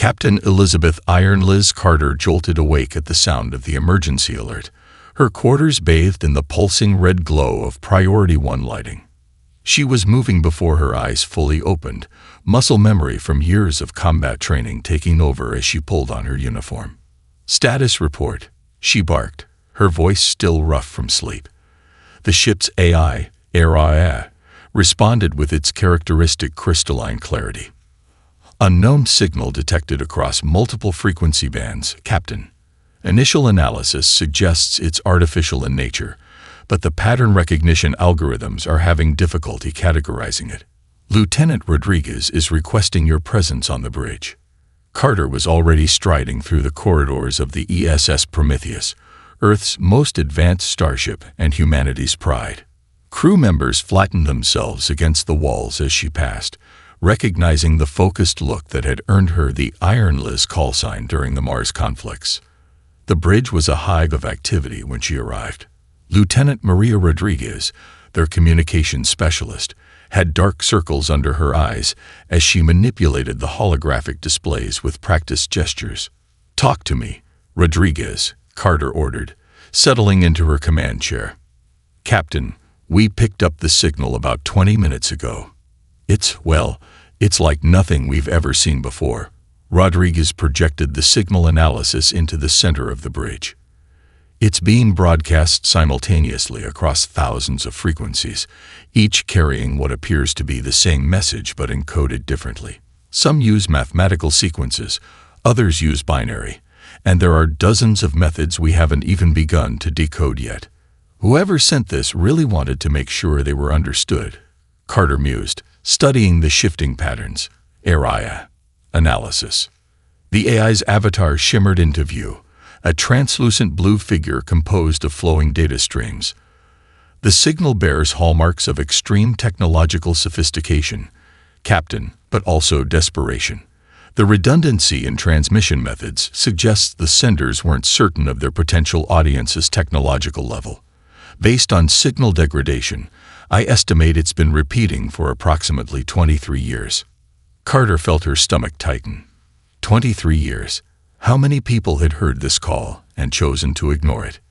Captain Elizabeth Iron Liz Carter jolted awake at the sound of the emergency alert, her quarters bathed in the pulsing red glow of Priority 1 lighting. She was moving before her eyes fully opened, muscle memory from years of combat training taking over as she pulled on her uniform. "Status report," she barked, her voice still rough from sleep. The ship's AI, responded with its characteristic crystalline clarity. "Unknown signal detected across multiple frequency bands, Captain. Initial analysis suggests it's artificial in nature, but the pattern recognition algorithms are having difficulty categorizing it. Lieutenant Rodriguez is requesting your presence on the bridge." Carter was already striding through the corridors of the ESS Prometheus, Earth's most advanced starship and humanity's pride. Crew members flattened themselves against the walls as she passed, recognizing the focused look that had earned her the Iron Liz call sign during the Mars conflicts. The bridge was a hive of activity when she arrived. Lieutenant Maria Rodriguez, their communications specialist, had dark circles under her eyes as she manipulated the holographic displays with practiced gestures. "Talk to me, Rodriguez," Carter ordered, settling into her command chair. "Captain, we picked up the signal about 20 minutes ago. It's like nothing we've ever seen before." Rodriguez projected the signal analysis into the center of the bridge. "It's being broadcast simultaneously across thousands of frequencies, each carrying what appears to be the same message but encoded differently. Some use mathematical sequences, others use binary, and there are dozens of methods we haven't even begun to decode yet. Whoever sent this really wanted to make sure they were understood," Carter mused, studying the shifting patterns. Analysis. The AI's avatar shimmered into view, a translucent blue figure composed of flowing data streams. The signal bears hallmarks of extreme technological sophistication, Captain, but also desperation. The redundancy in transmission methods suggests the senders weren't certain of their potential audience's technological level. Based on signal degradation, I estimate it's been repeating for approximately 23 years. Carter felt her stomach tighten. 23 years. How many people had heard this call and chosen to ignore it?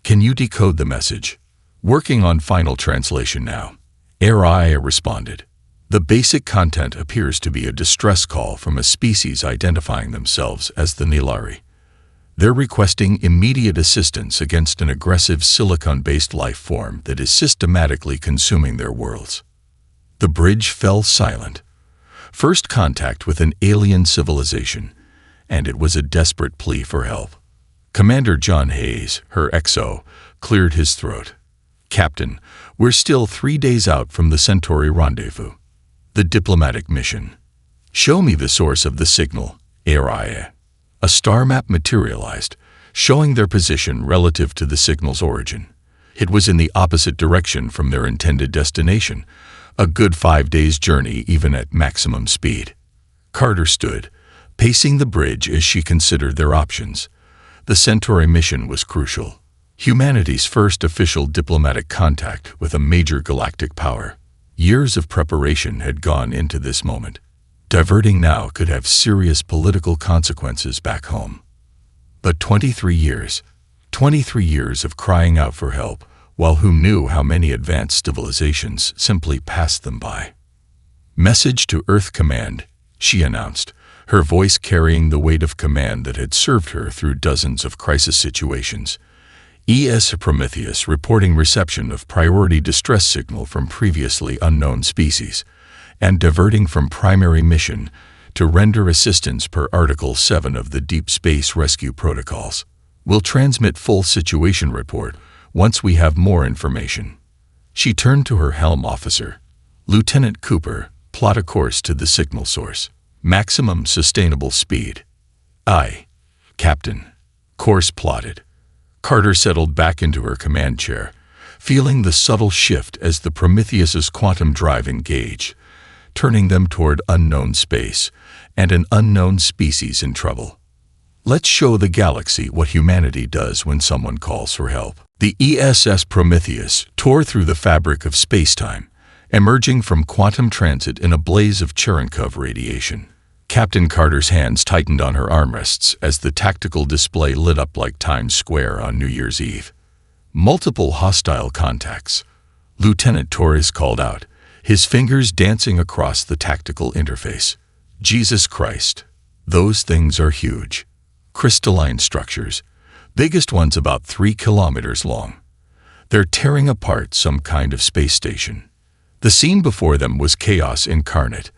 "Can you decode the message?" "Working on final translation now," AI responded. "The basic content appears to be a distress call from a species identifying themselves as the Nilari. They're requesting immediate assistance against an aggressive silicon-based life form that is systematically consuming their worlds." The bridge fell silent. First contact with an alien civilization, and it was a desperate plea for help. Commander John Hayes, her XO, cleared his throat. "Captain, we're still 3 days out from the Centauri rendezvous. The diplomatic mission." "Show me the source of the signal," AI. A star map materialized, showing their position relative to the signal's origin. It was in the opposite direction from their intended destination, a good 5 days' journey even at maximum speed. Carter stood, pacing the bridge as she considered their options. The Centauri mission was crucial. Humanity's first official diplomatic contact with a major galactic power. Years of preparation had gone into this moment. Diverting now could have serious political consequences back home. But 23 years of crying out for help, while who knew how many advanced civilizations simply passed them by. "Message to Earth Command," she announced, her voice carrying the weight of command that had served her through dozens of crisis situations. "ES Prometheus reporting reception of priority distress signal from previously unknown species, and diverting from primary mission to render assistance per Article 7 of the Deep Space Rescue Protocols. We'll transmit full situation report once we have more information." She turned to her helm officer. "Lieutenant Cooper, plot a course to the signal source. Maximum sustainable speed." "Aye, Captain." Course plotted. Carter settled back into her command chair, feeling the subtle shift as the Prometheus's quantum drive engaged, turning them toward unknown space and an unknown species in trouble. Let's show the galaxy what humanity does when someone calls for help. The ESS Prometheus tore through the fabric of spacetime, emerging from quantum transit in a blaze of Cherenkov radiation. Captain Carter's hands tightened on her armrests as the tactical display lit up like Times Square on New Year's Eve. Multiple hostile contacts. Lieutenant Torres called out, his fingers dancing across the tactical interface. Jesus Christ, those things are huge. Crystalline structures, biggest ones about 3 kilometers long. They're tearing apart some kind of space station. The scene before them was chaos incarnate.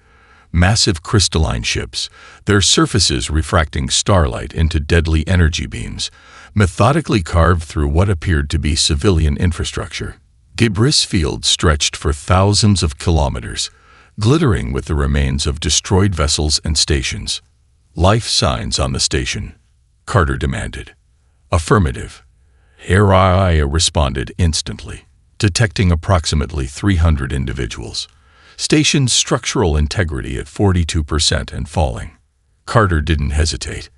Massive crystalline ships, their surfaces refracting starlight into deadly energy beams, methodically carved through what appeared to be civilian infrastructure. Debris fields stretched for thousands of kilometers, glittering with the remains of destroyed vessels and stations. Life signs on the station, Carter demanded. Affirmative. HFY responded instantly, detecting approximately 300 individuals. Station's structural integrity at 42% and falling. Carter didn't hesitate.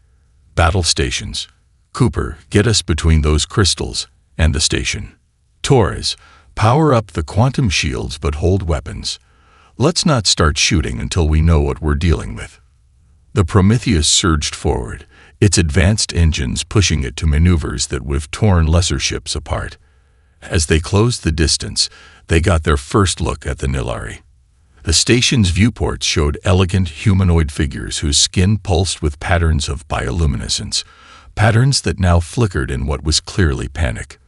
Battle stations. Cooper, get us between those crystals and the station. Torres, power up the quantum shields but hold weapons. Let's not start shooting until we know what we're dealing with. The Prometheus surged forward, its advanced engines pushing it to maneuvers that would have torn lesser ships apart. As they closed the distance, they got their first look at the Nilari. The station's viewports showed elegant humanoid figures whose skin pulsed with patterns of bioluminescence, patterns that now flickered in what was clearly panic.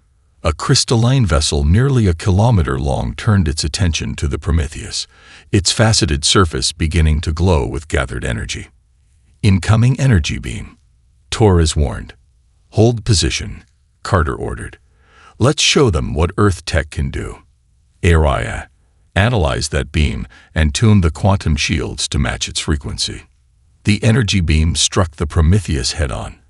A crystalline vessel nearly a kilometer long turned its attention to the Prometheus, its faceted surface beginning to glow with gathered energy. Incoming energy beam. Torres warned. Hold position, Carter ordered. Let's show them what Earth tech can do. HFY analyzed that beam and tuned the quantum shields to match its frequency. The energy beam struck the Prometheus head-on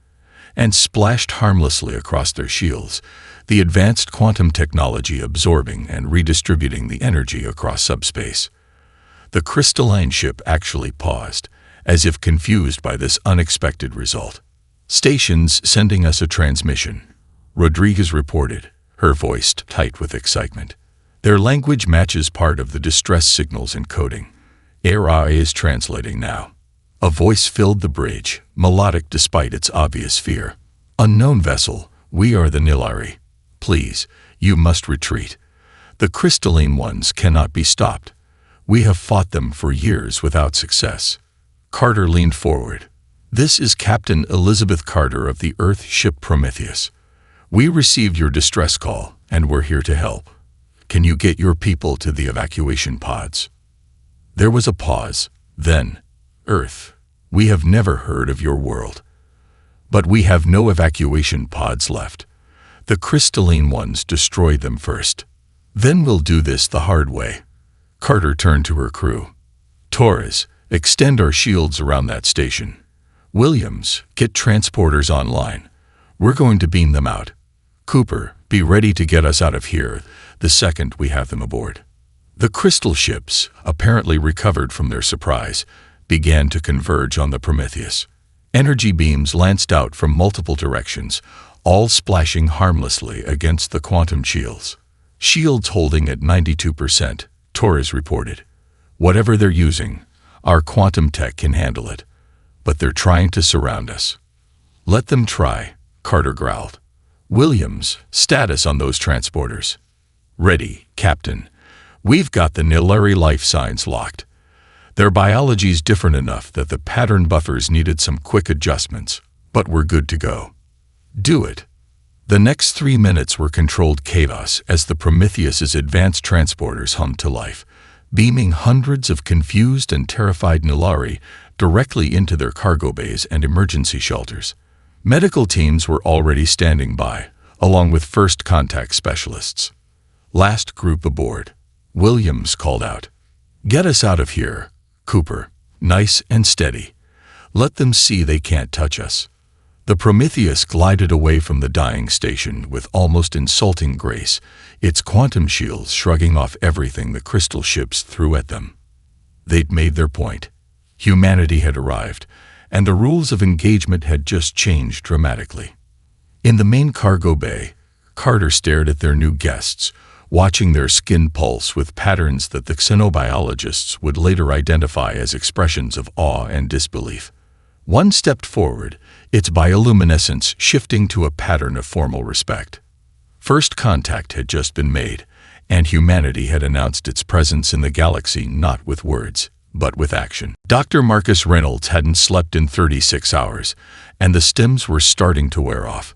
and splashed harmlessly across their shields, the advanced quantum technology absorbing and redistributing the energy across subspace. The crystalline ship actually paused, as if confused by this unexpected result. Stations sending us a transmission, Rodriguez reported, her voice tight with excitement. Their language matches part of the distress signals encoding. HFY is translating now. A voice filled the bridge, melodic despite its obvious fear. Unknown vessel, we are the Nilari. Please, you must retreat. The crystalline ones cannot be stopped. We have fought them for years without success. Carter leaned forward. This is Captain Elizabeth Carter of the Earth ship Prometheus. We received your distress call, and we're here to help. Can you get your people to the evacuation pods? There was a pause. Then, Earth, we have never heard of your world. But we have no evacuation pods left. The crystalline ones destroyed them first. Then we'll do this the hard way. Carter turned to her crew. Torres, extend our shields around that station. Williams, get transporters online. We're going to beam them out. Cooper, be ready to get us out of here the second we have them aboard. The crystal ships, apparently recovered from their surprise, began to converge on the Prometheus. Energy beams lanced out from multiple directions, all splashing harmlessly against the quantum shields. Shields holding at 92%, Torres reported. Whatever they're using, our quantum tech can handle it. But they're trying to surround us. Let them try, Carter growled. Williams, status on those transporters. Ready, Captain. We've got the Nilari life signs locked. Their biology's different enough that the pattern buffers needed some quick adjustments, but we're good to go. Do it. The next 3 minutes were controlled chaos as the Prometheus's advanced transporters hummed to life, beaming hundreds of confused and terrified Nilari directly into their cargo bays and emergency shelters. Medical teams were already standing by, along with first contact specialists. Last group aboard. Williams called out. Get us out of here, Cooper. Nice and steady. Let them see they can't touch us. The Prometheus glided away from the dying station with almost insulting grace, its quantum shields shrugging off everything the crystal ships threw at them. They'd made their point. Humanity had arrived, and the rules of engagement had just changed dramatically. In the main cargo bay, Carter stared at their new guests, watching their skin pulse with patterns that the xenobiologists would later identify as expressions of awe and disbelief. One stepped forward, its bioluminescence shifting to a pattern of formal respect. First contact had just been made, and humanity had announced its presence in the galaxy not with words, but with action. Dr. Marcus Reynolds hadn't slept in 36 hours, and the stims were starting to wear off.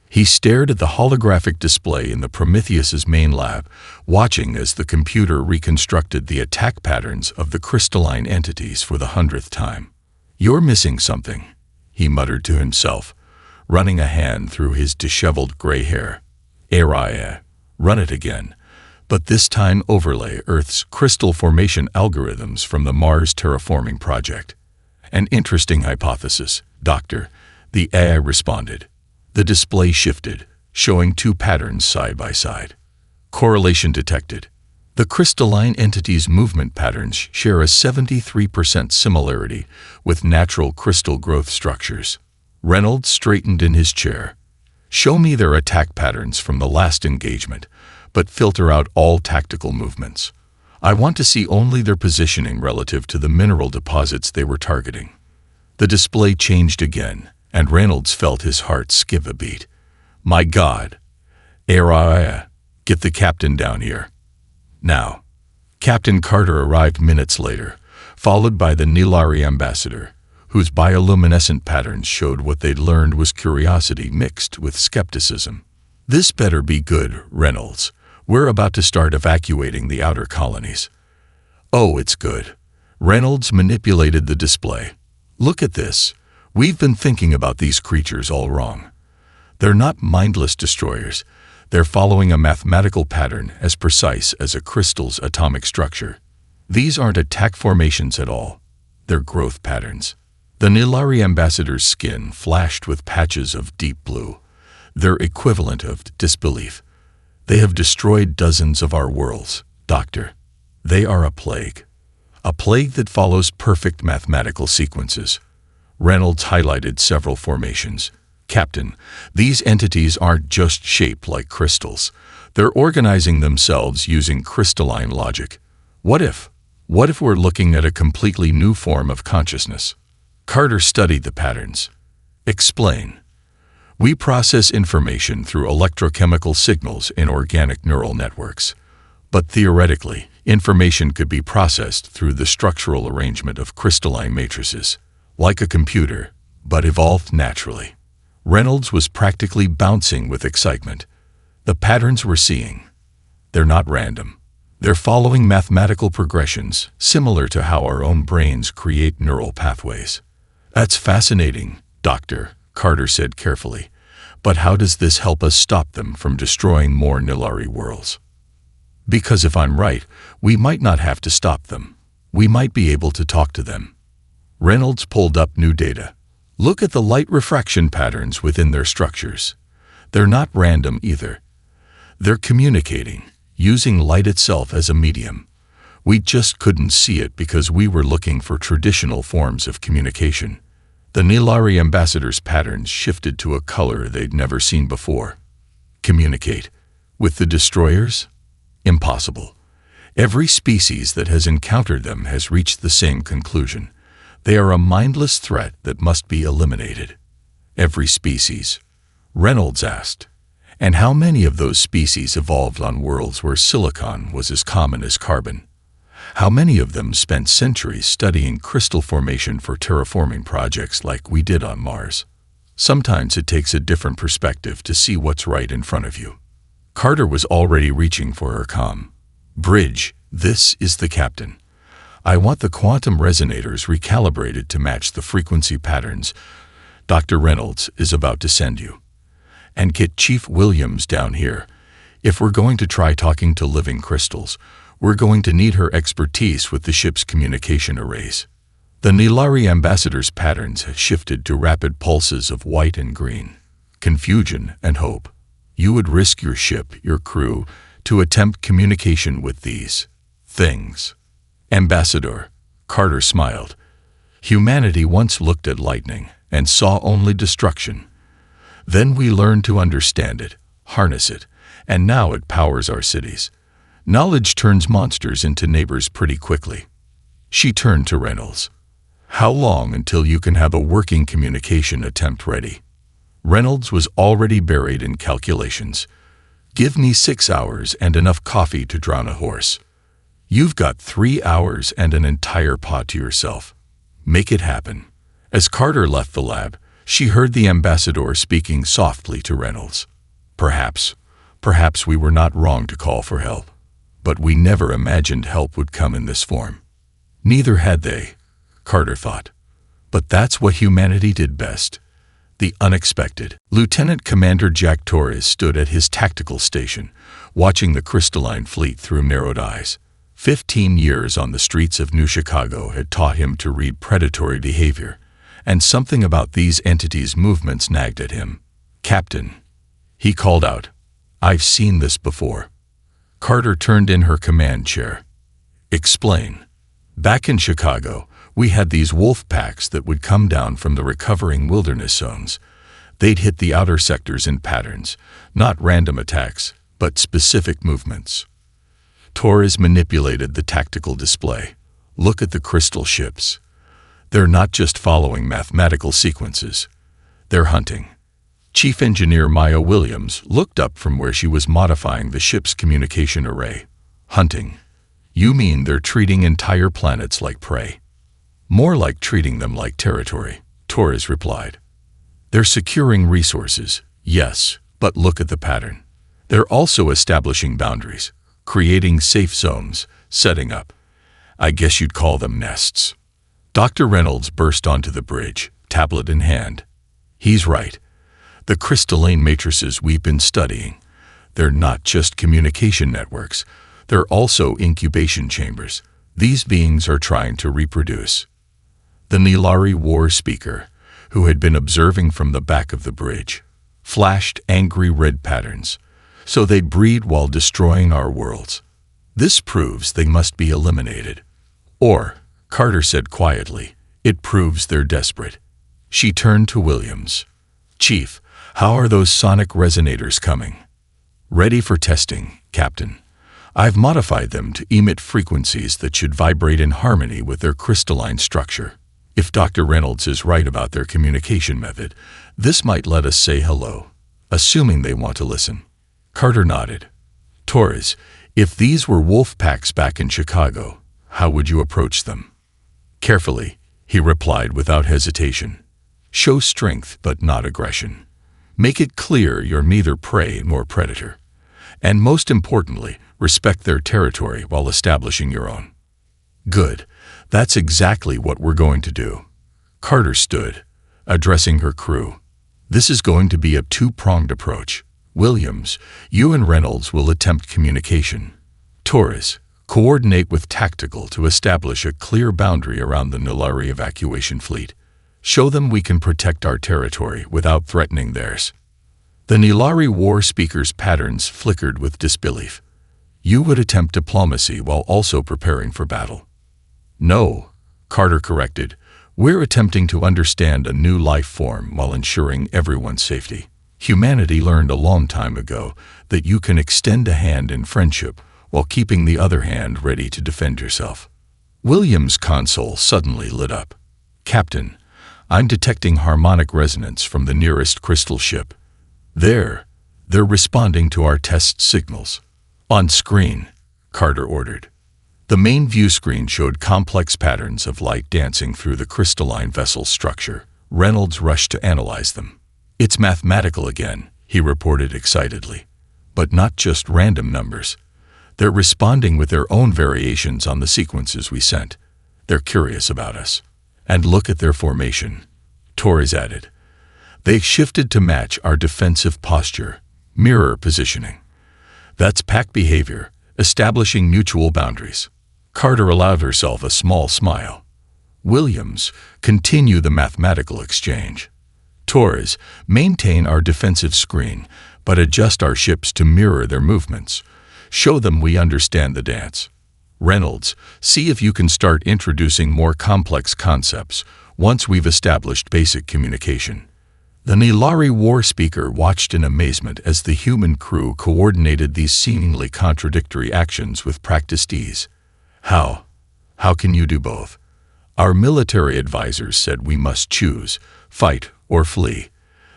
He stared at the holographic display in the Prometheus's main lab, watching as the computer reconstructed the attack patterns of the crystalline entities for the 100th time. "You're missing something," he muttered to himself, running a hand through his disheveled gray hair. Run it again, but this time overlay Earth's crystal formation algorithms from the Mars Terraforming Project. "An interesting hypothesis, Doctor," the AI responded. The display shifted, showing two patterns side by side. Correlation detected. The crystalline entities' movement patterns share a 73% similarity with natural crystal growth structures. Reynolds straightened in his chair. "Show me their attack patterns from the last engagement, but filter out all tactical movements. I want to see only their positioning relative to the mineral deposits they were targeting." The display changed again, and Reynolds felt his heart skip a beat. "My God! Get the captain down here. Now." Captain Carter arrived minutes later, followed by the Nilari ambassador, whose bioluminescent patterns showed what they'd learned was curiosity mixed with skepticism. "This better be good, Reynolds. We're about to start evacuating the outer colonies." "Oh, it's good." Reynolds manipulated the display. "Look at this. We've been thinking about these creatures all wrong. They're not mindless destroyers. They're following a mathematical pattern as precise as a crystal's atomic structure. These aren't attack formations at all. They're growth patterns." The Nilari ambassador's skin flashed with patches of deep blue, their equivalent of disbelief. "They have destroyed dozens of our worlds, Doctor. They are a plague. A plague that follows perfect mathematical sequences." Reynolds highlighted several formations. "Captain, these entities aren't just shaped like crystals. They're organizing themselves using crystalline logic. What if we're looking at a completely new form of consciousness?" Carter studied the patterns. "Explain." "We process information through electrochemical signals in organic neural networks. But theoretically, information could be processed through the structural arrangement of crystalline matrices. Like a computer, but evolved naturally." Reynolds was practically bouncing with excitement. The patterns we're seeing, they're not random. They're following mathematical progressions, similar to how our own brains create neural pathways. "That's fascinating, Doctor," Carter said carefully. "But how does this help us stop them from destroying more Nilari worlds?" "Because if I'm right, we might not have to stop them. We might be able to talk to them." Reynolds pulled up new data. "Look at the light refraction patterns within their structures. They're not random either. They're communicating, using light itself as a medium. We just couldn't see it because we were looking for traditional forms of communication." The Nilari ambassador's patterns shifted to a color they'd never seen before. "Communicate? With the destroyers? Impossible. Every species that has encountered them has reached the same conclusion. They are a mindless threat that must be eliminated." "Every species?" Reynolds asked. "And how many of those species evolved on worlds where silicon was as common as carbon? How many of them spent centuries studying crystal formation for terraforming projects like we did on Mars? Sometimes it takes a different perspective to see what's right in front of you." Carter was already reaching for her comm. "Bridge, this is the captain. I want the quantum resonators recalibrated to match the frequency patterns Dr. Reynolds is about to send you. And get Chief Williams down here. If we're going to try talking to living crystals, we're going to need her expertise with the ship's communication arrays." The Nilari ambassador's patterns had shifted to rapid pulses of white and green, confusion and hope. "You would risk your ship, your crew, to attempt communication with these things?" "Ambassador," Carter smiled. "Humanity once looked at lightning and saw only destruction. Then we learned to understand it, harness it, and now it powers our cities. Knowledge turns monsters into neighbors pretty quickly. She turned to Reynolds. How long until you can have a working communication attempt ready? Reynolds was already buried in calculations. Give me 6 hours and enough coffee to drown a horse. You've got 3 hours and an entire pod to yourself. Make it happen. As Carter left the lab, she heard the ambassador speaking softly to Reynolds. Perhaps we were not wrong to call for help. But we never imagined help would come in this form. Neither had they, Carter thought. But that's what humanity did best. The unexpected. Lieutenant Commander Jack Torres stood at his tactical station, watching the crystalline fleet through narrowed eyes. 15 years on the streets of New Chicago had taught him to read predatory behavior, and something about these entities' movements nagged at him. "Captain," he called out, "I've seen this before." Carter turned in her command chair. "Explain." "Back in Chicago, we had these wolf packs that would come down from the recovering wilderness zones. They'd hit the outer sectors in patterns, not random attacks, but specific movements." Torres manipulated the tactical display. "Look at the crystal ships. They're not just following mathematical sequences. They're hunting." Chief Engineer Maya Williams looked up from where she was modifying the ship's communication array. "Hunting? You mean they're treating entire planets like prey?" "More like treating them like territory," Torres replied. "They're securing resources, yes, but look at the pattern. They're also establishing boundaries, creating safe zones, setting up, I guess you'd call them nests." Dr. Reynolds burst onto the bridge, tablet in hand. "He's right. The crystalline matrices we've been studying, they're not just communication networks, they're also incubation chambers. These beings are trying to reproduce." The Nilari war speaker, who had been observing from the back of the bridge, flashed angry red patterns. "So they breed while destroying our worlds. This proves they must be eliminated. Or," Carter said quietly, "it proves they're desperate." She turned to Williams. "Chief, how are those sonic resonators coming?" "Ready for testing, Captain. I've modified them to emit frequencies that should vibrate in harmony with their crystalline structure. If Dr. Reynolds is right about their communication method, this might let us say hello, assuming they want to listen." Carter nodded. "Torres, if these were wolf packs back in Chicago, how would you approach them?" "Carefully," he replied without hesitation. "Show strength but not aggression. Make it clear you're neither prey nor predator. And most importantly, respect their territory while establishing your own." "Good. That's exactly what we're going to do." Carter stood, addressing her crew. "This is going to be a two-pronged approach. Williams, you and Reynolds will attempt communication. Torres, coordinate with tactical to establish a clear boundary around the Nilari evacuation fleet. Show them we can protect our territory without threatening theirs." The Nilari war speaker's patterns flickered with disbelief. "You would attempt diplomacy while also preparing for battle." "No," Carter corrected. "We're attempting to understand a new life form while ensuring everyone's safety. Humanity learned a long time ago that you can extend a hand in friendship while keeping the other hand ready to defend yourself." Williams' console suddenly lit up. "Captain, I'm detecting harmonic resonance from the nearest crystal ship. They're responding to our test signals." "On screen," Carter ordered. The main view screen showed complex patterns of light dancing through the crystalline vessel's structure. Reynolds rushed to analyze them. "It's mathematical again," he reported excitedly. "But not just random numbers. They're responding with their own variations on the sequences we sent. They're curious about us. And look at their formation," Torres added. "They've shifted to match our defensive posture, mirror positioning. That's pack behavior, establishing mutual boundaries." Carter allowed herself a small smile. "Williams, continue the mathematical exchange. Torres, maintain our defensive screen, but adjust our ships to mirror their movements. Show them we understand the dance. Reynolds, see if you can start introducing more complex concepts once we've established basic communication. The Nilari war speaker watched in amazement as the human crew coordinated these seemingly contradictory actions with practiced ease. How? How can you do both? Our military advisors said we must choose, fight or flee.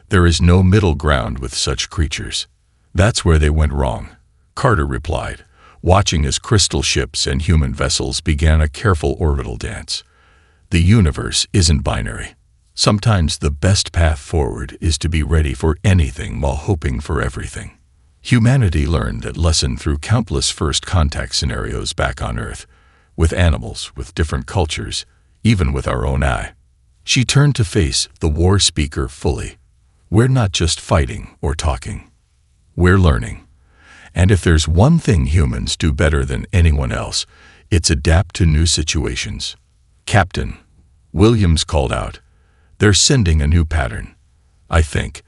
There is no middle ground with such creatures. That's where they went wrong, Carter replied, watching as crystal ships and human vessels began a careful orbital dance. The universe isn't binary. Sometimes the best path forward is to be ready for anything while hoping for everything. Humanity learned that lesson through countless first contact scenarios back on Earth, with animals, with different cultures, even with our own eye. She turned to face the war speaker fully. We're not just fighting or talking. We're learning. And if there's one thing humans do better than anyone else, it's adapt to new situations. Captain, Williams called out, they're sending a new pattern. I think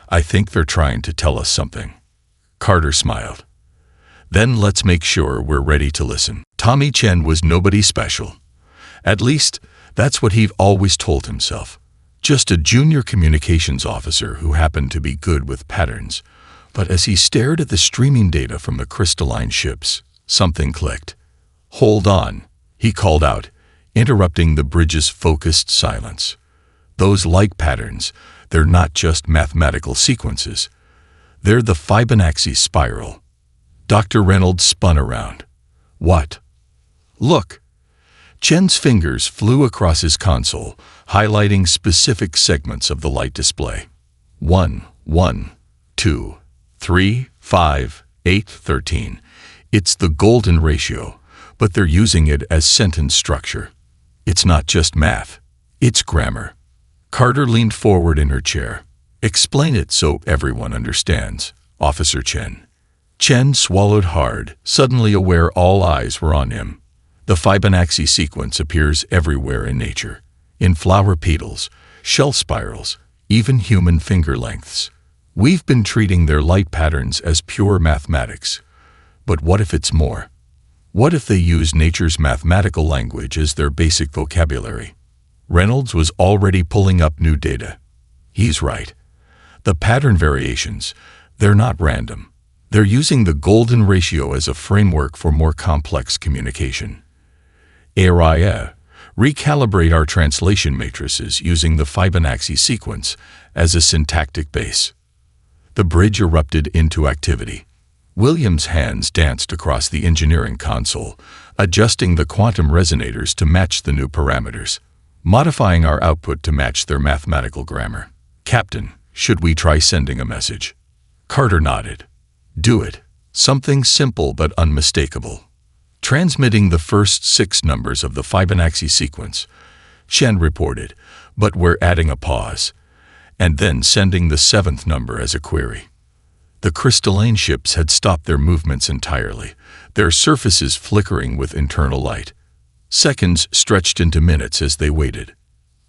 they're trying to tell us something. Carter smiled. Then let's make sure we're ready to listen. Tommy Chen was nobody special. At least, that's what he'd always told himself. Just a junior communications officer who happened to be good with patterns. But as he stared at the streaming data from the crystalline ships, something clicked. Hold on, he called out, interrupting the bridge's focused silence. Those like patterns, they're not just mathematical sequences. They're the Fibonacci spiral. Dr. Reynolds spun around. What? Look. Chen's fingers flew across his console, highlighting specific segments of the light display. 1, 1, 2, 3, 5, 8, 13. It's the golden ratio, but they're using it as sentence structure. It's not just math. It's grammar. Carter leaned forward in her chair. Explain it so everyone understands, Officer Chen. Chen swallowed hard, suddenly aware all eyes were on him. The Fibonacci sequence appears everywhere in nature. In flower petals, shell spirals, even human finger lengths. We've been treating their light patterns as pure mathematics. But what if it's more? What if they use nature's mathematical language as their basic vocabulary? Reynolds was already pulling up new data. He's right. The pattern variations, they're not random. They're using the golden ratio as a framework for more complex communication. Araya, recalibrate our translation matrices using the Fibonacci sequence as a syntactic base. The bridge erupted into activity. Williams' hands danced across the engineering console, adjusting the quantum resonators to match the new parameters, modifying our output to match their mathematical grammar. Captain, should we try sending a message? Carter nodded. Do it. Something simple but unmistakable. Transmitting the first 6 numbers of the Fibonacci sequence, Shen reported, but we're adding a pause, and then sending the 7th number as a query. The crystalline ships had stopped their movements entirely, their surfaces flickering with internal light. Seconds stretched into minutes as they waited.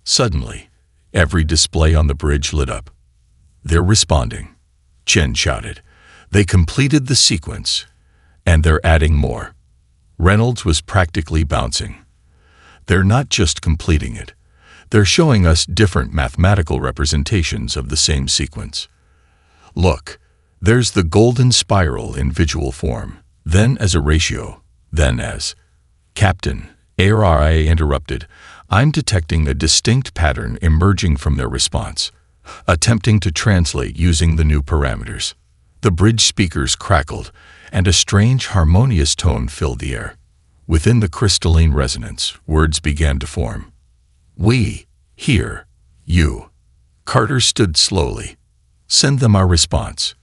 Suddenly, every display on the bridge lit up. They're responding, Chen shouted. They completed the sequence, and they're adding more. Reynolds was practically bouncing. They're not just completing it. They're showing us different mathematical representations of the same sequence. Look, there's the golden spiral in visual form, then as a ratio, then as... Captain, ARIA interrupted. I'm detecting a distinct pattern emerging from their response, attempting to translate using the new parameters. The bridge speakers crackled, and a strange, harmonious tone filled the air. Within the crystalline resonance, words began to form. We, here, you. Carter stood slowly. Send them our response.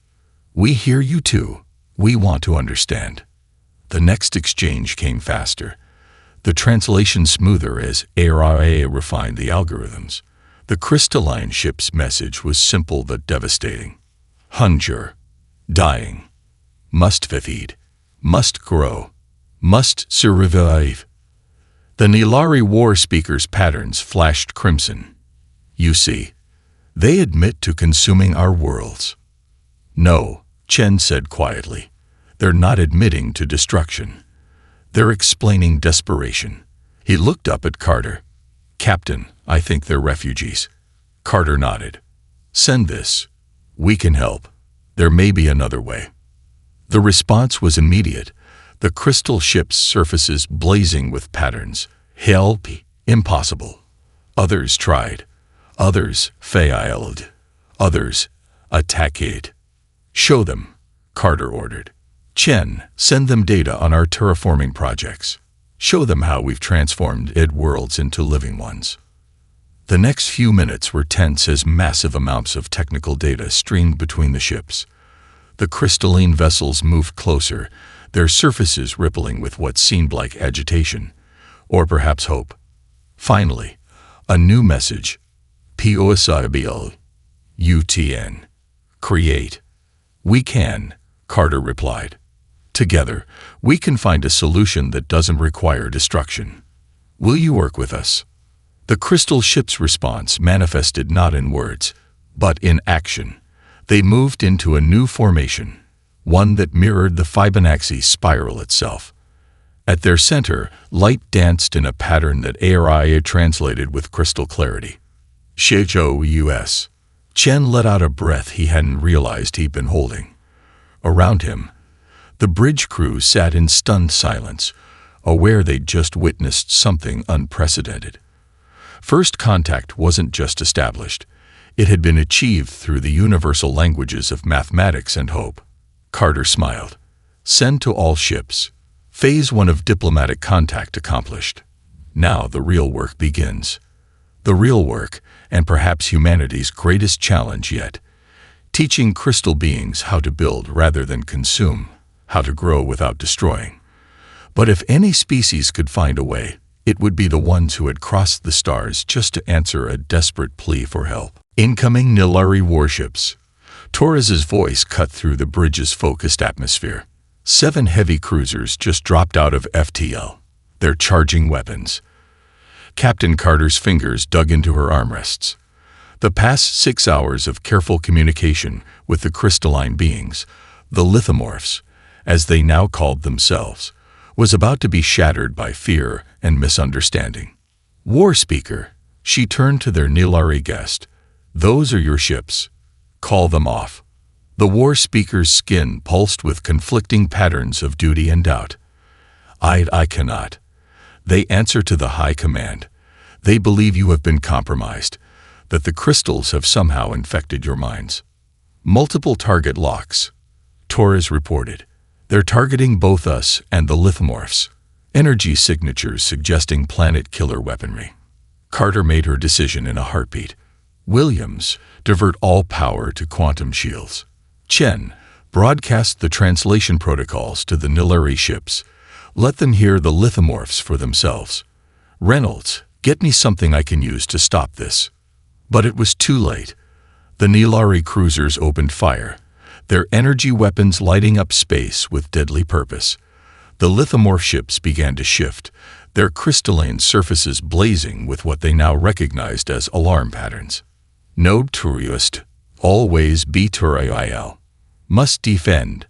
We hear you too. We want to understand. The next exchange came faster. The translation smoother as ARIA refined the algorithms. The crystalline ship's message was simple but devastating. Hunger. Dying. Must feed, must grow, must survive. The Nilari war speaker's patterns flashed crimson. You see, they admit to consuming our worlds. No, Chen said quietly. They're not admitting to destruction. They're explaining desperation. He looked up at Carter. Captain, I think they're refugees. Carter nodded. Send this. We can help. There may be another way. The response was immediate, the crystal ship's surfaces blazing with patterns. Help? Impossible. Others tried. Others failed. Others attacked. Show them, Carter ordered. Chen, send them data on our terraforming projects. Show them how we've transformed dead worlds into living ones. The next few minutes were tense as massive amounts of technical data streamed between the ships. The crystalline vessels moved closer, their surfaces rippling with what seemed like agitation, or perhaps hope. Finally, a new message. POSIBL. UTN. Create. We can, Carter replied. Together, we can find a solution that doesn't require destruction. Will you work with us? The crystal ship's response manifested not in words, but in action. They moved into a new formation, one that mirrored the Fibonacci spiral itself. At their center, light danced in a pattern that AI translated with crystal clarity. Shizhou. Chen let out a breath he hadn't realized he'd been holding. Around him, the bridge crew sat in stunned silence, aware they'd just witnessed something unprecedented. First contact wasn't just established. It had been achieved through the universal languages of mathematics and hope. Carter smiled. Send to all ships. Phase 1 of diplomatic contact accomplished. Now the real work begins. The real work, and perhaps humanity's greatest challenge yet. Teaching crystal beings how to build rather than consume, how to grow without destroying. But if any species could find a way, it would be the ones who had crossed the stars just to answer a desperate plea for help. Incoming Nilari warships. Torres's voice cut through the bridge's focused atmosphere. 7 heavy cruisers just dropped out of FTL. They're charging weapons. Captain Carter's fingers dug into her armrests. The past 6 hours of careful communication with the crystalline beings, the lithomorphs, as they now called themselves, was about to be shattered by fear and misunderstanding. War Speaker, she turned to their Nilari guest. Those are your ships. Call them off. The War Speaker's skin pulsed with conflicting patterns of duty and doubt. I cannot. They answer to the High Command. They believe you have been compromised, that the crystals have somehow infected your minds. Multiple target locks, Torres reported. They're targeting both us and the lithomorphs. Energy signatures suggesting planet-killer weaponry. Carter made her decision in a heartbeat. Williams, divert all power to quantum shields. Chen, broadcast the translation protocols to the Nilari ships. Let them hear the lithomorphs for themselves. Reynolds, get me something I can use to stop this. But it was too late. The Nilari cruisers opened fire, their energy weapons lighting up space with deadly purpose. The lithomorph ships began to shift, their crystalline surfaces blazing with what they now recognized as alarm patterns. No tourist, always be Turiel. Must defend.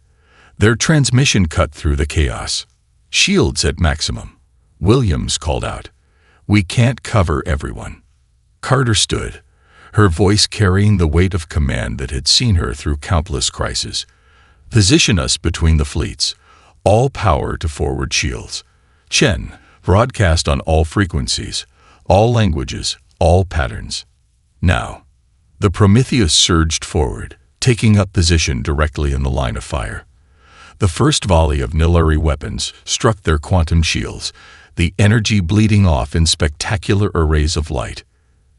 Their transmission cut through the chaos. Shields at maximum. Williams called out. We can't cover everyone. Carter stood, her voice carrying the weight of command that had seen her through countless crises. Position us between the fleets. All power to forward shields. Chen, broadcast on all frequencies, all languages, all patterns. Now. The Prometheus surged forward, taking up position directly in the line of fire. The first volley of Nilari weapons struck their quantum shields, the energy bleeding off in spectacular arrays of light.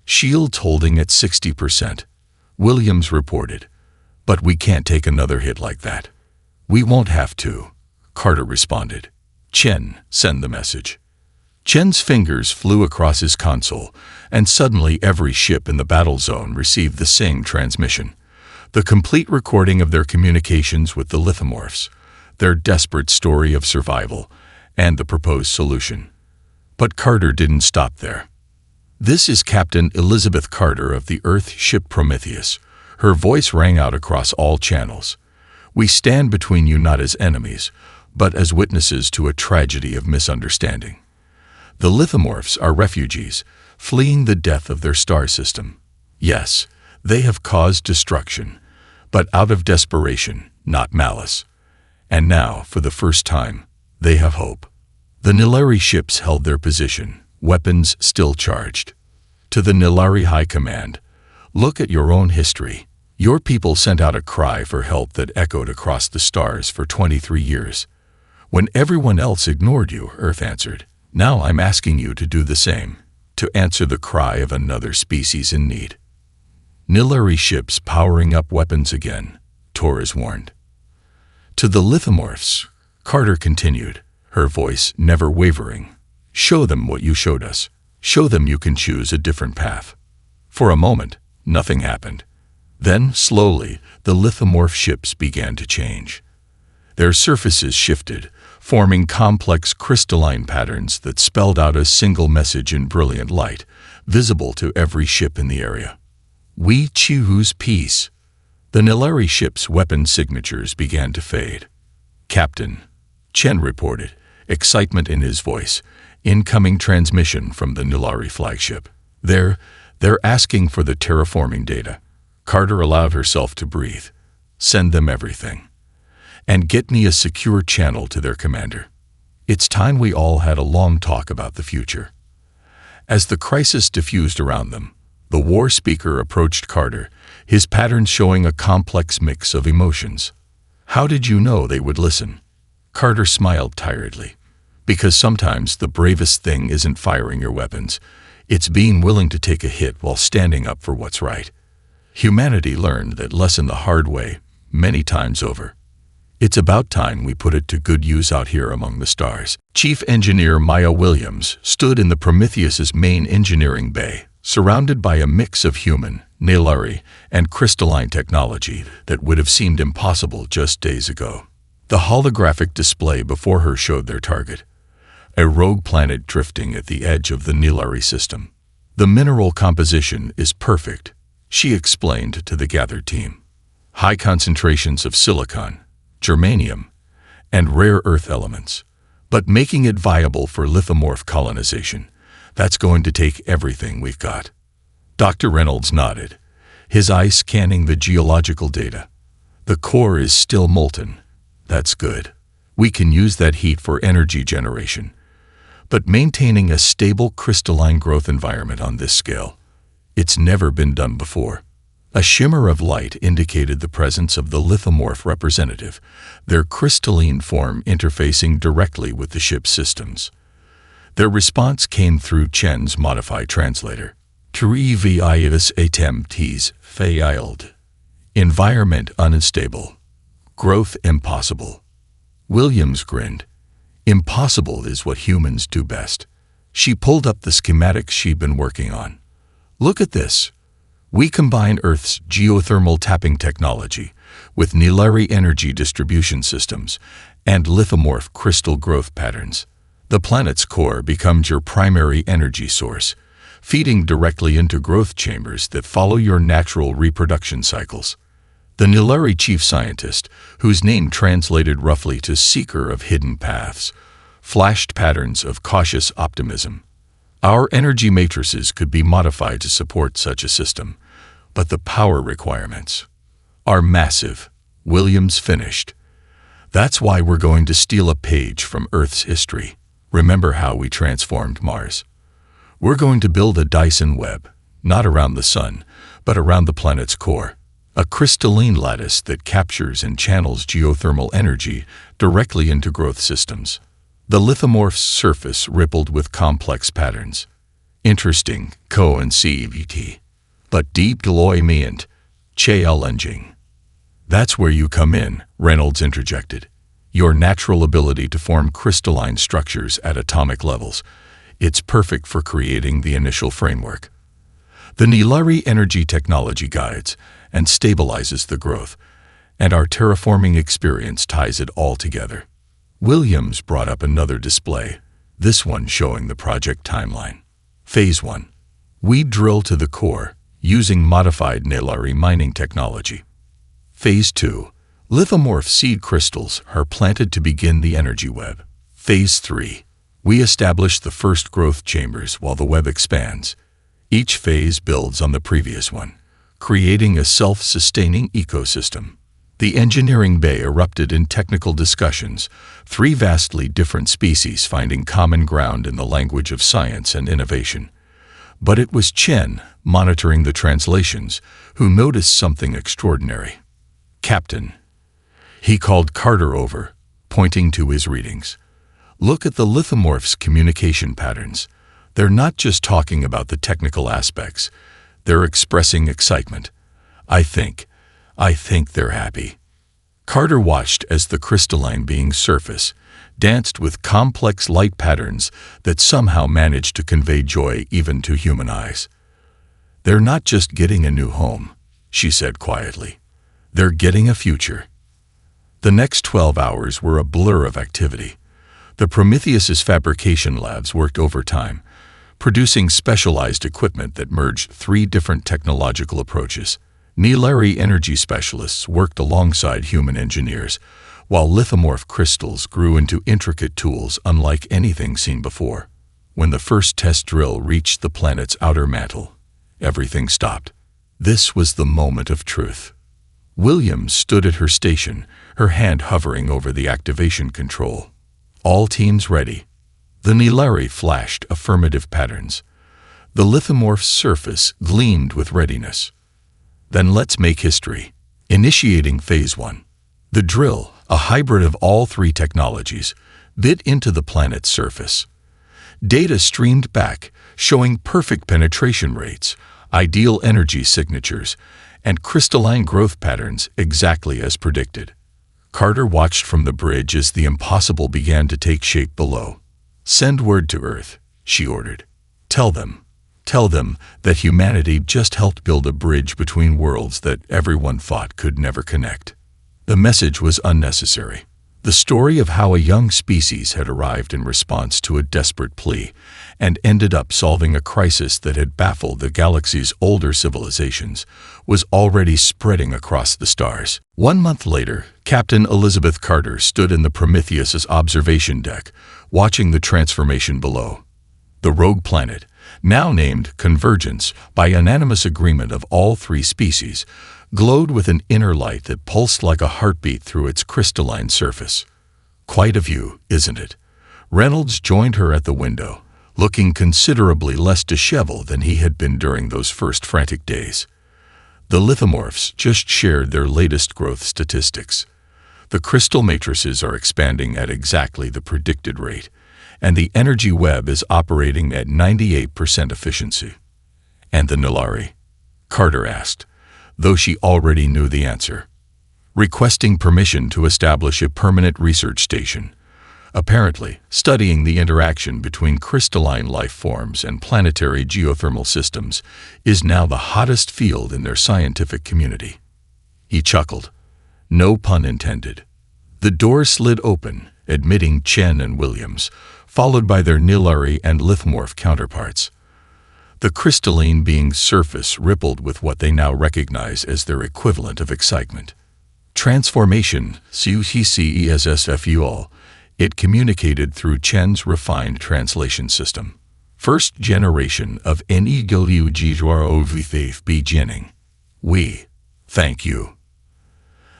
Shields holding at 60%. Williams reported. But we can't take another hit like that. We won't have to, Carter responded. Chen, send the message. Chen's fingers flew across his console, and suddenly every ship in the battle zone received the same transmission. The complete recording of their communications with the lithomorphs, their desperate story of survival, and the proposed solution. But Carter didn't stop there. This is Captain Elizabeth Carter of the Earth ship Prometheus. Her voice rang out across all channels. We stand between you not as enemies, but as witnesses to a tragedy of misunderstanding. The lithomorphs are refugees, fleeing the death of their star system. Yes, They have caused destruction, but out of desperation, not malice. And now, for the first time, they have hope. The Nilari ships held their position, weapons still charged. To the Nilari High Command, look at your own history. Your people sent out a cry for help that echoed across the stars for 23 years. When everyone else ignored you, Earth answered. Now I'm asking you to do the same, to answer the cry of another species in need. Nilari ships powering up weapons again, Torres warned. To the lithomorphs, Carter continued, her voice never wavering. Show them what you showed us. Show them you can choose a different path. For a moment, nothing happened. Then, slowly, the lithomorph ships began to change. Their surfaces shifted, forming complex crystalline patterns that spelled out a single message in brilliant light, visible to every ship in the area. We choose peace. The Nilari ship's weapon signatures began to fade. Captain, Chen reported, excitement in his voice. Incoming transmission from the Nilari flagship. They're asking for the terraforming data. Carter allowed herself to breathe. Send them everything. And get me a secure channel to their commander. It's time we all had a long talk about the future. As the crisis diffused around them, the war speaker approached Carter, his patterns showing a complex mix of emotions. How did you know they would listen? Carter smiled tiredly. Because sometimes the bravest thing isn't firing your weapons. It's being willing to take a hit while standing up for what's right. Humanity learned that lesson the hard way, many times over. It's about time we put it to good use out here among the stars. Chief Engineer Maya Williams stood in the Prometheus's main engineering bay, surrounded by a mix of human, Nilari, and crystalline technology that would have seemed impossible just days ago. The holographic display before her showed their target. A rogue planet drifting at the edge of the Nilari system. The mineral composition is perfect, she explained to the gathered team. High concentrations of silicon, germanium, and rare earth elements. But making it viable for lithomorph colonization, that's going to take everything we've got. Dr. Reynolds nodded, his eyes scanning the geological data. The core is still molten. That's good. We can use that heat for energy generation. But maintaining a stable crystalline growth environment on this scale, it's never been done before. A shimmer of light indicated the presence of the lithomorph representative, their crystalline form interfacing directly with the ship's systems. Their response came through Chen's modified translator. Triviatus attemptes failed. Environment unstable. Growth impossible. Williams grinned. Impossible is what humans do best. She pulled up the schematics she'd been working on. Look at this. We combine Earth's geothermal tapping technology with Nilari energy distribution systems and lithomorph crystal growth patterns. The planet's core becomes your primary energy source, feeding directly into growth chambers that follow your natural reproduction cycles. The Nilari chief scientist, whose name translated roughly to Seeker of Hidden Paths, flashed patterns of cautious optimism. Our energy matrices could be modified to support such a system, but the power requirements are massive, Williams finished. That's why we're going to steal a page from Earth's history. Remember how we transformed Mars? We're going to build a Dyson web, not around the sun, but around the planet's core. A crystalline lattice that captures and channels geothermal energy directly into growth systems. The lithomorph's surface rippled with complex patterns. Interesting, co-and-CVT. But deep deployment, challenging. That's where you come in, Reynolds interjected. Your natural ability to form crystalline structures at atomic levels. It's perfect for creating the initial framework. The Nilari energy technology guides and stabilizes the growth, and our terraforming experience ties it all together. Williams brought up another display, this one showing the project timeline. Phase 1. We drill to the core, using modified Nilari mining technology. Phase 2. Lithomorph seed crystals are planted to begin the energy web. Phase 3. We establish the first growth chambers while the web expands. Each phase builds on the previous one, creating a self-sustaining ecosystem. The engineering bay erupted in technical discussions, three vastly different species finding common ground in the language of science and innovation. But it was Chen, monitoring the translations, who noticed something extraordinary. "Captain," he called Carter over, pointing to his readings. "Look at the lithomorphs' communication patterns. They're not just talking about the technical aspects. They're expressing excitement. I think they're happy." Carter watched as the crystalline being's surface danced with complex light patterns that somehow managed to convey joy even to human eyes. "They're not just getting a new home," she said quietly. "They're getting a future." The next 12 hours were a blur of activity. The Prometheus's fabrication labs worked overtime, producing specialized equipment that merged three different technological approaches. Nilari energy specialists worked alongside human engineers, while lithomorph crystals grew into intricate tools unlike anything seen before. When the first test drill reached the planet's outer mantle, everything stopped. This was the moment of truth. Williams stood at her station, her hand hovering over the activation control. "All teams ready." The Nilari flashed affirmative patterns. The lithomorph's surface gleamed with readiness. "Then let's make history." Initiating Phase 1. The drill, a hybrid of all three technologies, bit into the planet's surface. Data streamed back, showing perfect penetration rates, ideal energy signatures, and crystalline growth patterns exactly as predicted. Carter watched from the bridge as the impossible began to take shape below. "Send word to Earth," she ordered. Tell them that humanity just helped build a bridge between worlds that everyone thought could never connect." The message was unnecessary. The story of how a young species had arrived in response to a desperate plea and ended up solving a crisis that had baffled the galaxy's older civilizations was already spreading across the stars. 1 month later, Captain Elizabeth Carter stood in the Prometheus's observation deck, watching the transformation below. The rogue planet, now named Convergence by unanimous agreement of all three species, glowed with an inner light that pulsed like a heartbeat through its crystalline surface. "Quite a view, isn't it?" Reynolds joined her at the window, looking considerably less disheveled than he had been during those first frantic days. The lithomorphs just shared their latest growth statistics. The crystal matrices are expanding at exactly the predicted rate, and the energy web is operating at 98% efficiency. "And the Nilari?" Carter asked, though she already knew the answer. "Requesting permission to establish a permanent research station. Apparently, studying the interaction between crystalline life forms and planetary geothermal systems is now the hottest field in their scientific community." He chuckled. No pun intended. The door slid open, admitting Chen and Williams, followed by their Nilari and lithomorph counterparts. The crystalline being's surface rippled with what they now recognize as their equivalent of excitement. Transformation, CUTCESSFUL, it communicated through Chen's refined translation system. First generation of NEGLUGROVFAITH beginning. We thank you.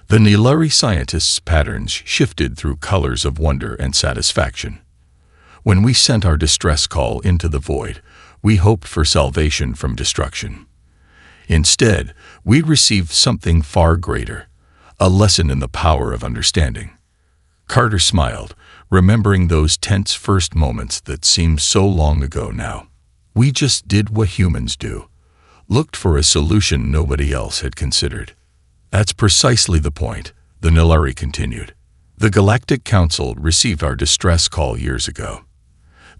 The Nilari scientists' patterns shifted through colors of wonder and satisfaction. When we sent our distress call into the void, we hoped for salvation from destruction. Instead, we received something far greater, a lesson in the power of understanding. Carter smiled, remembering those tense first moments that seemed so long ago now. We just did what humans do, looked for a solution nobody else had considered. That's precisely the point, the Nilari continued. The Galactic Council received our distress call years ago.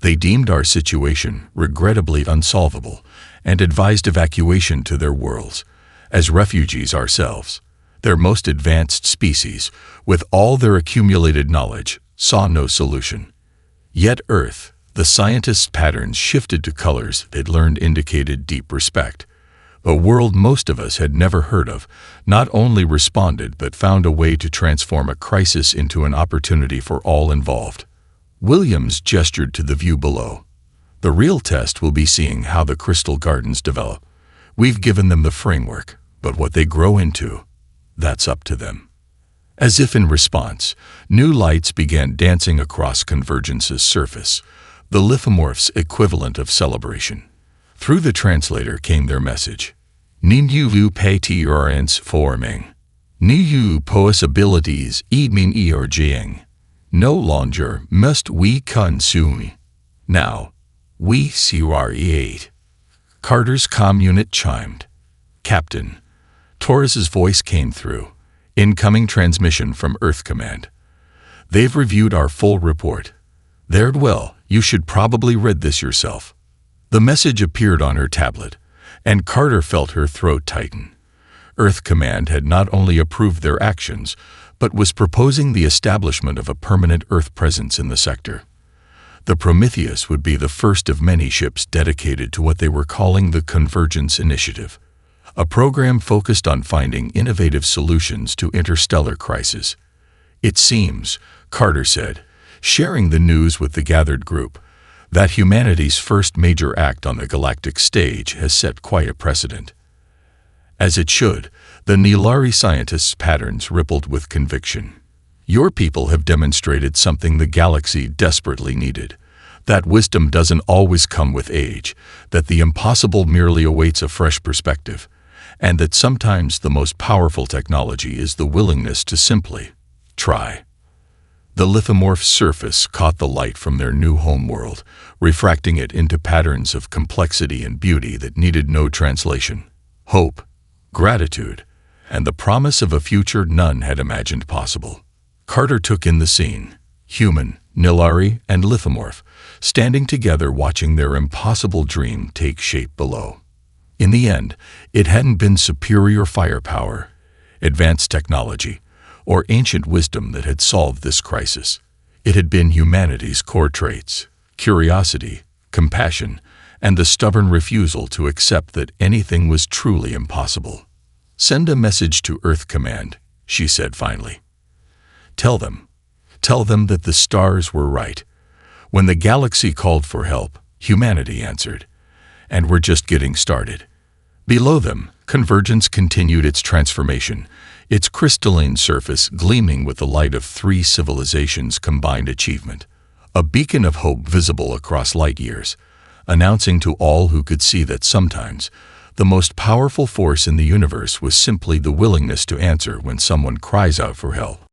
They deemed our situation regrettably unsolvable and advised evacuation to their worlds, as refugees ourselves. Their most advanced species, with all their accumulated knowledge, saw no solution. Yet Earth, the scientists' patterns shifted to colors they'd learned indicated deep respect. A world most of us had never heard of, not only responded but found a way to transform a crisis into an opportunity for all involved. Williams gestured to the view below. The real test will be seeing how the crystal gardens develop. We've given them the framework. But what they grow into, that's up to them. As if in response, new lights began dancing across Convergence's surface, the lithomorph's equivalent of celebration. Through the translator came their message. Ninju vu patiorens forming. Niu possibilities min eorjing. No longer must we consume. Now, we CRE8. Carter's comm unit chimed. Captain. Torres's voice came through. Incoming transmission from Earth Command. They've reviewed our full report. They're well, you should probably read this yourself. The message appeared on her tablet, and Carter felt her throat tighten. Earth Command had not only approved their actions, but was proposing the establishment of a permanent Earth presence in the sector. The Prometheus would be the first of many ships dedicated to what they were calling the Convergence Initiative, a program focused on finding innovative solutions to interstellar crises. It seems, Carter said, sharing the news with the gathered group, that humanity's first major act on the galactic stage has set quite a precedent. As it should, the Nilari scientists' patterns rippled with conviction. Your people have demonstrated something the galaxy desperately needed, that wisdom doesn't always come with age, that the impossible merely awaits a fresh perspective, and that sometimes the most powerful technology is the willingness to simply try. The lithomorph's surface caught the light from their new homeworld, refracting it into patterns of complexity and beauty that needed no translation. Hope, gratitude, and the promise of a future none had imagined possible. Carter took in the scene, human, Nilari, and lithomorph, standing together watching their impossible dream take shape below. In the end, it hadn't been superior firepower, advanced technology, or ancient wisdom that had solved this crisis. It had been humanity's core traits, curiosity, compassion, and the stubborn refusal to accept that anything was truly impossible. Send a message to Earth Command, she said finally. Tell them that the stars were right. When the galaxy called for help, humanity answered. And we're just getting started. Below them, Convergence continued its transformation, its crystalline surface gleaming with the light of 3 civilizations' combined achievement, a beacon of hope visible across light years, announcing to all who could see that sometimes the most powerful force in the universe was simply the willingness to answer when someone cries out for help.